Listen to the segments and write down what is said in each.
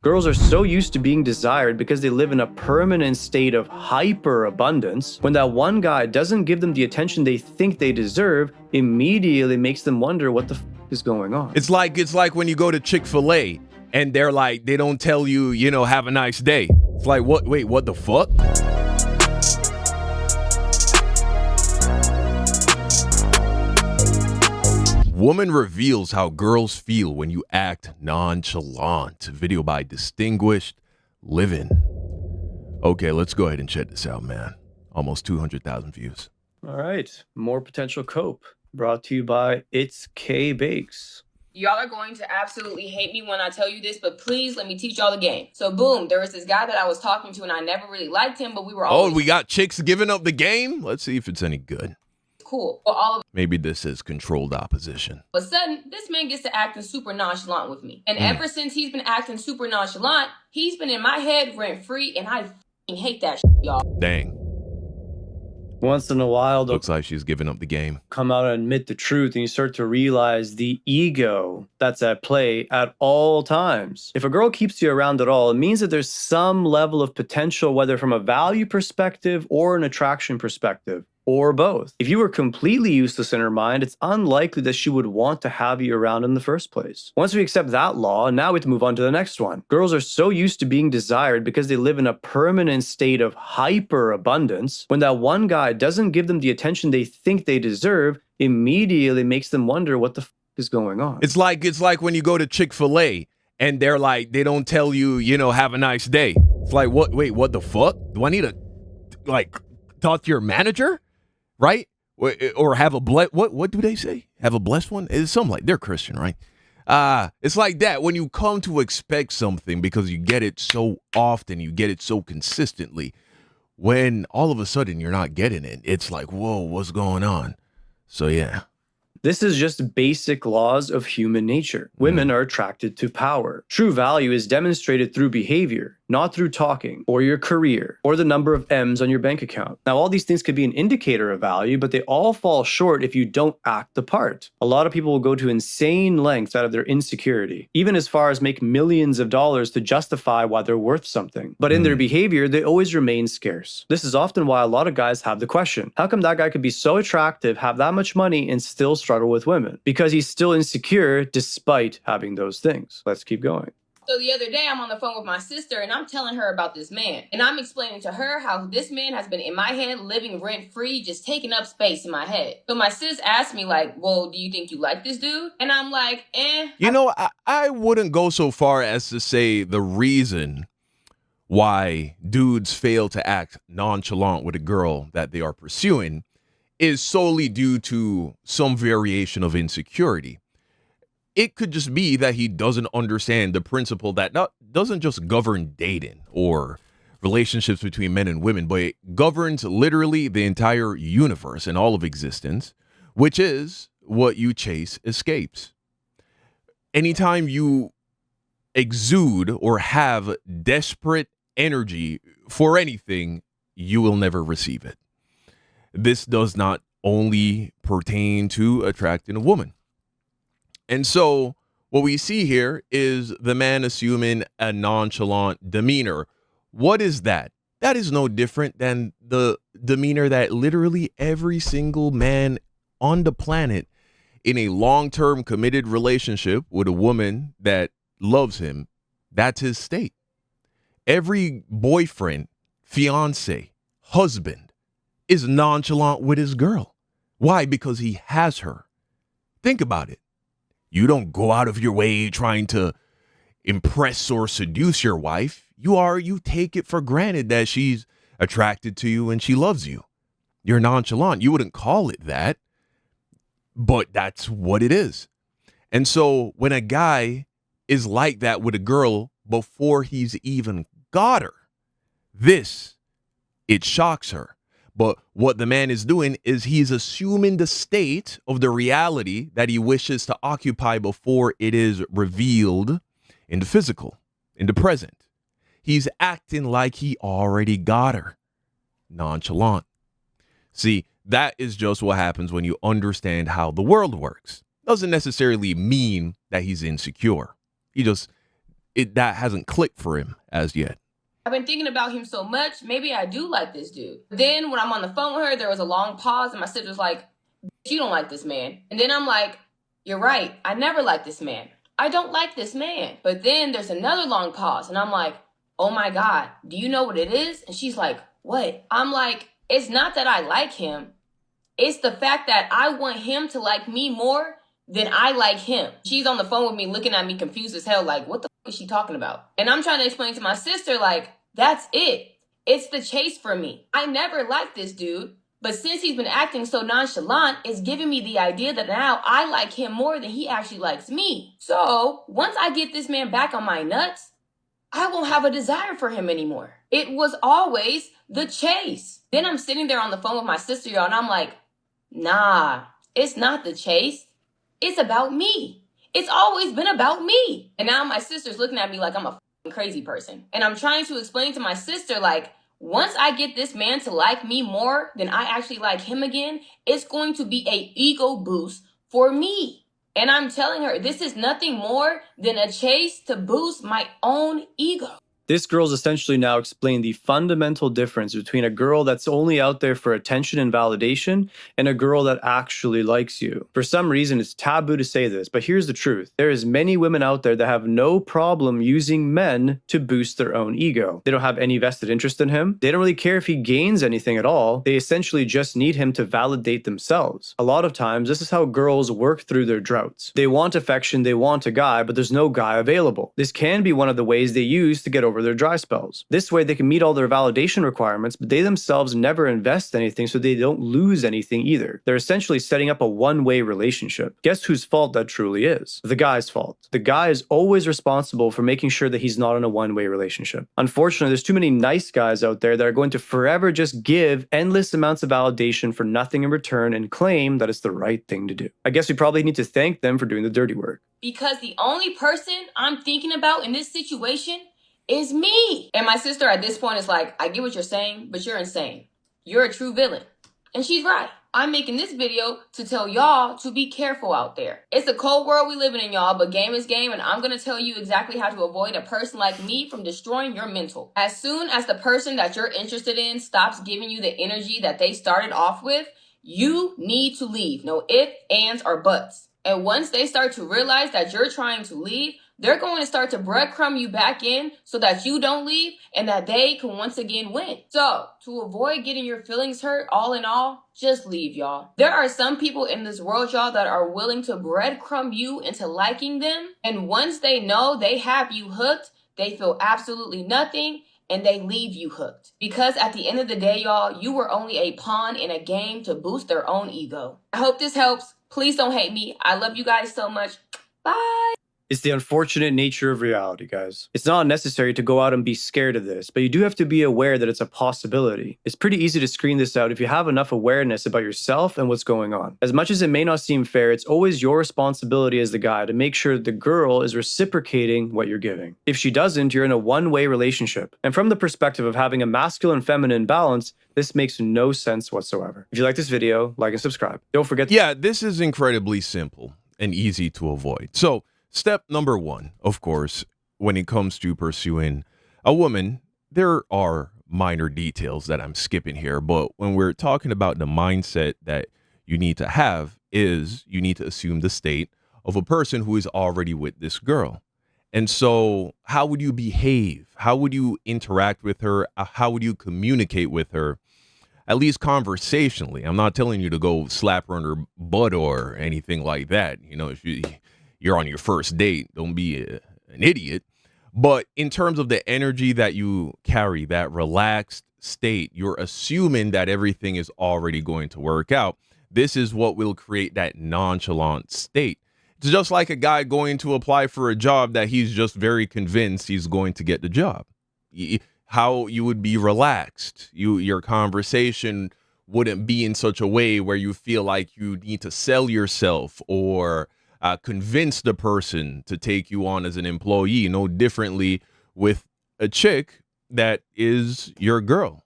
Girls are so used to being desired because they live in a permanent state of hyper-abundance. When that one guy doesn't give them the attention they think they deserve, immediately makes them wonder what the is going on. It's like when you go to Chick-fil-A and they're like, they don't tell you, have a nice day. It's like, what? Wait, what the fuck? Woman reveals how girls feel when you act nonchalant. Video by Distinguished Living. Okay, let's go ahead and check this out, man. Almost 200,000 views. All right, more potential cope. Brought to you by It's K Bakes. Y'all are going to absolutely hate me when I tell you this, but please let me teach y'all the game. So boom, there was this guy that I was talking to and I never really liked him, but we were always... Oh, we got chicks giving up the game? Let's see if it's any good. Cool. Well, all of Maybe this is controlled opposition. a sudden, this man gets to acting super nonchalant with me. And ever since he's been acting super nonchalant, he's been in my head rent-free, and I f***ing hate that shit, y'all. Dang. Once in a while, they'll Looks like she's giving up the game. come out and admit the truth, and you start to realize the ego that's at play at all times. If a girl keeps you around at all, it means that there's some level of potential, whether from a value perspective or an attraction perspective, or both. If you were completely useless in her mind, it's unlikely that she would want to have you around in the first place. Once we accept that law, now we have to move on to the next one. Girls are so used to being desired because they live in a permanent state of hyper-abundance. When that one guy doesn't give them the attention they think they deserve, immediately makes them wonder what the is going on. It's like when you go to Chick-fil-A and they're like, they don't tell you, have a nice day. It's like, what? Wait, what the fuck? Do I need to, talk to your manager? Right? Or have a what do they say? Have a blessed one? It's something like, they're Christian, right? It's like that when you come to expect something because you get it so often, you get it so consistently. When all of a sudden you're not getting it, it's like, whoa, what's going on? So yeah. This is just basic laws of human nature. Women are attracted to power. True value is demonstrated through behavior, not through talking, or your career, or the number of M's on your bank account. Now, all these things could be an indicator of value, but they all fall short if you don't act the part. A lot of people will go to insane lengths out of their insecurity, even as far as make millions of dollars to justify why they're worth something. But in their behavior, they always remain scarce. This is often why a lot of guys have the question, how come that guy could be so attractive, have that much money, and still struggle with women? Because he's still insecure despite having those things. Let's keep going. So the other day, I'm on the phone with my sister, and I'm telling her about this man. And I'm explaining to her how this man has been in my head, living rent-free, just taking up space in my head. So my sis asked me, well, do you think you like this dude? And I'm like, I wouldn't go so far as to say the reason why dudes fail to act nonchalant with a girl that they are pursuing is solely due to some variation of insecurity. It could just be that he doesn't understand the principle that doesn't just govern dating or relationships between men and women, but it governs literally the entire universe and all of existence, which is what you chase escapes. Anytime you exude or have desperate energy for anything, you will never receive it. This does not only pertain to attracting a woman. And so what we see here is the man assuming a nonchalant demeanor. What is that? That is no different than the demeanor that literally every single man on the planet in a long-term committed relationship with a woman that loves him, that's his state. Every boyfriend, fiance, husband is nonchalant with his girl. Why? Because he has her. Think about it. You don't go out of your way trying to impress or seduce your wife. You take it for granted that she's attracted to you and she loves you. You're nonchalant. You wouldn't call it that, but that's what it is. And so when a guy is like that with a girl before he's even got her, it shocks her. But what the man is doing is he's assuming the state of the reality that he wishes to occupy before it is revealed in the physical, in the present. He's acting like he already got her. Nonchalant. See, that is just what happens when you understand how the world works. Doesn't necessarily mean that he's insecure. He just that hasn't clicked for him as yet. I've been thinking about him so much, maybe I do like this dude. Then when I'm on the phone with her, there was a long pause and my sister was like, you don't like this man. And then I'm like, you're right, I never liked this man. I don't like this man. But then there's another long pause and I'm like, oh my God, do you know what it is? And she's like, what? I'm like, it's not that I like him. It's the fact that I want him to like me more than I like him. She's on the phone with me looking at me confused as hell, like, what the fuck is she talking about? And I'm trying to explain to my sister, like, that's it. It's the chase for me. I never liked this dude, but since he's been acting so nonchalant, it's giving me the idea that now I like him more than he actually likes me. So once I get this man back on my nuts, I won't have a desire for him anymore. It was always the chase. Then I'm sitting there on the phone with my sister, y'all, and I'm like, nah, it's not the chase. It's about me. It's always been about me. And now my sister's looking at me like I'm a crazy person. And I'm trying to explain to my sister, like, once I get this man to like me more than I actually like him again, it's going to be a ego boost for me. And I'm telling her, this is nothing more than a chase to boost my own ego. This girl's essentially now explained the fundamental difference between a girl that's only out there for attention and validation and a girl that actually likes you. For some reason, it's taboo to say this, but here's the truth. There is many women out there that have no problem using men to boost their own ego. They don't have any vested interest in him. They don't really care if he gains anything at all. They essentially just need him to validate themselves. A lot of times, this is how girls work through their droughts. They want affection, they want a guy, but there's no guy available. This can be one of the ways they use to get over their dry spells. This way they can meet all their validation requirements, but they themselves never invest anything, so they don't lose anything either. They're essentially setting up a one-way relationship. Guess whose fault that truly is? The guy's fault. The guy is always responsible for making sure that he's not in a one-way relationship. Unfortunately, there's too many nice guys out there that are going to forever just give endless amounts of validation for nothing in return and claim that it's the right thing to do. I guess we probably need to thank them for doing the dirty work. Because the only person I'm thinking about in this situation is me. And my sister at this point is like, I get what you're saying, but you're insane. You're a true villain. And she's right. I'm making this video to tell y'all to be careful out there. It's a cold world we living in, y'all, but game is game, and I'm gonna tell you exactly how to avoid a person like me from destroying your mental. As soon as the person that you're interested in stops giving you the energy that they started off with, you need to leave. No ifs, ands, or buts. And once they start to realize that you're trying to leave, they're going to start to breadcrumb you back in so that you don't leave and that they can once again win. So, to avoid getting your feelings hurt, all in all, just leave, y'all. There are some people in this world, y'all, that are willing to breadcrumb you into liking them. And once they know they have you hooked, they feel absolutely nothing and they leave you hooked. Because at the end of the day, y'all, you were only a pawn in a game to boost their own ego. I hope this helps. Please don't hate me. I love you guys so much. Bye. It's the unfortunate nature of reality, guys. It's not necessary to go out and be scared of this, but you do have to be aware that it's a possibility. It's pretty easy to screen this out if you have enough awareness about yourself and what's going on. As much as it may not seem fair, it's always your responsibility as the guy to make sure the girl is reciprocating what you're giving. If she doesn't, you're in a one-way relationship. And from the perspective of having a masculine-feminine balance, this makes no sense whatsoever. If you like this video, like and subscribe. Don't forget Yeah, this is incredibly simple and easy to avoid. So, step number one, of course, when it comes to pursuing a woman, there are minor details that I'm skipping here, but when we're talking about the mindset that you need to have is you need to assume the state of a person who is already with this girl. And so how would you behave? How would you interact with her? How would you communicate with her? At least conversationally. I'm not telling you to go slap her on her butt or anything like that. You know, if you're on your first date, don't be an idiot. But in terms of the energy that you carry, that relaxed state, you're assuming that everything is already going to work out. This is what will create that nonchalant state. It's just like a guy going to apply for a job that he's just very convinced he's going to get the job. How you would be relaxed. Your conversation wouldn't be in such a way where you feel like you need to sell yourself or convince the person to take you on as an employee. No differently with a chick that is your girl.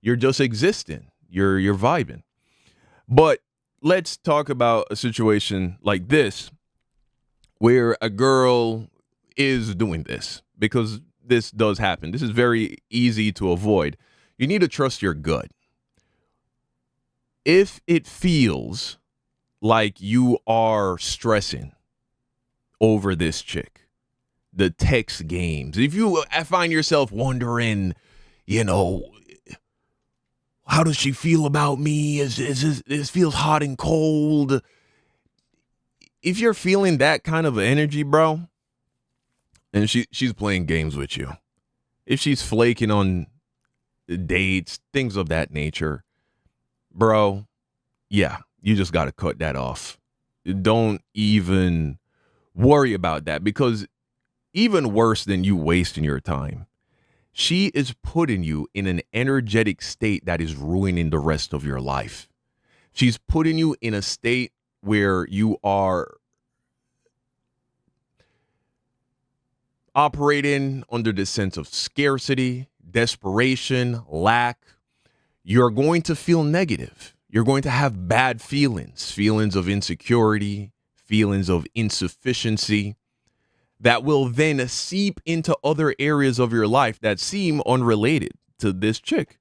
You're just existing. You're vibing. But let's talk about a situation like this where a girl is doing this, because this does happen, this is very easy to avoid. You need to trust your gut. If it feels like you are stressing over this chick, the text games, if you find yourself wondering, how does she feel about me? This feels hot and cold. If you're feeling that kind of energy, bro, and she's playing games with you, if she's flaking on dates, things of that nature, bro, yeah, you just got to cut that off. Don't even worry about that, because even worse than you wasting your time, she is putting you in an energetic state that is ruining the rest of your life. She's putting you in a state where you are operating under this sense of scarcity, desperation, lack. You're going to feel negative. You're going to have bad feelings of insecurity, feelings of insufficiency, that will then seep into other areas of your life that seem unrelated to this chick.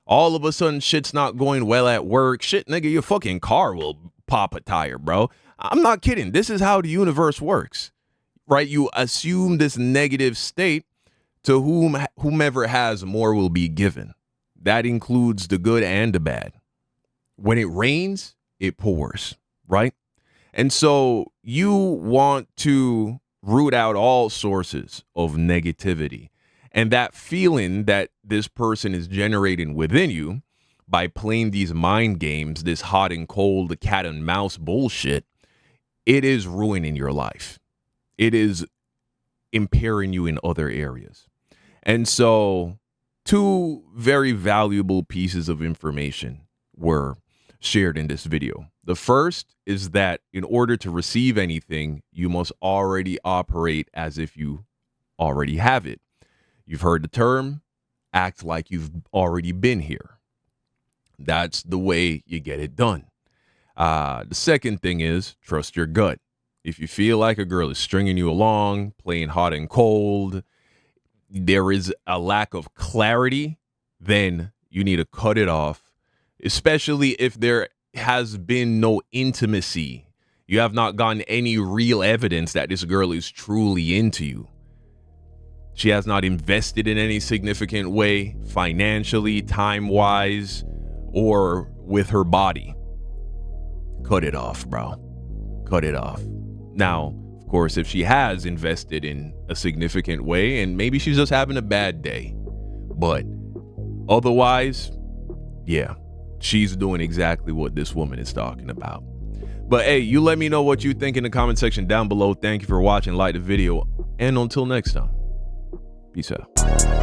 All of a sudden, shit's not going well at work. Shit, nigga, your fucking car will pop a tire, bro. I'm not kidding. This is how the universe works, right? You assume this negative state, to whomever has more will be given. That includes the good and the bad. When it rains, it pours, right? And so you want to root out all sources of negativity. And that feeling that this person is generating within you by playing these mind games, this hot and cold, the cat and mouse bullshit, it is ruining your life. It is impairing you in other areas. And so 2 very valuable pieces of information were shared in this video. The first is that in order to receive anything, you must already operate as if you already have it. You've heard the term, act like you've already been here. That's the way you get it done. The second thing is trust your gut. If you feel like a girl is stringing you along, playing hot and cold, there is a lack of clarity, then you need to cut it off, especially if there has been no intimacy. You have not gotten any real evidence that this girl is truly into you. She has not invested in any significant way, financially, time-wise, or with her body. Cut it off, bro. Cut it off. Now, of course, if she has invested in a significant way, and maybe she's just having a bad day, but otherwise, yeah, she's doing exactly what this woman is talking about. But hey, you let me know what you think in the comment section down below. Thank you for watching. Like the video, and until next time, peace out.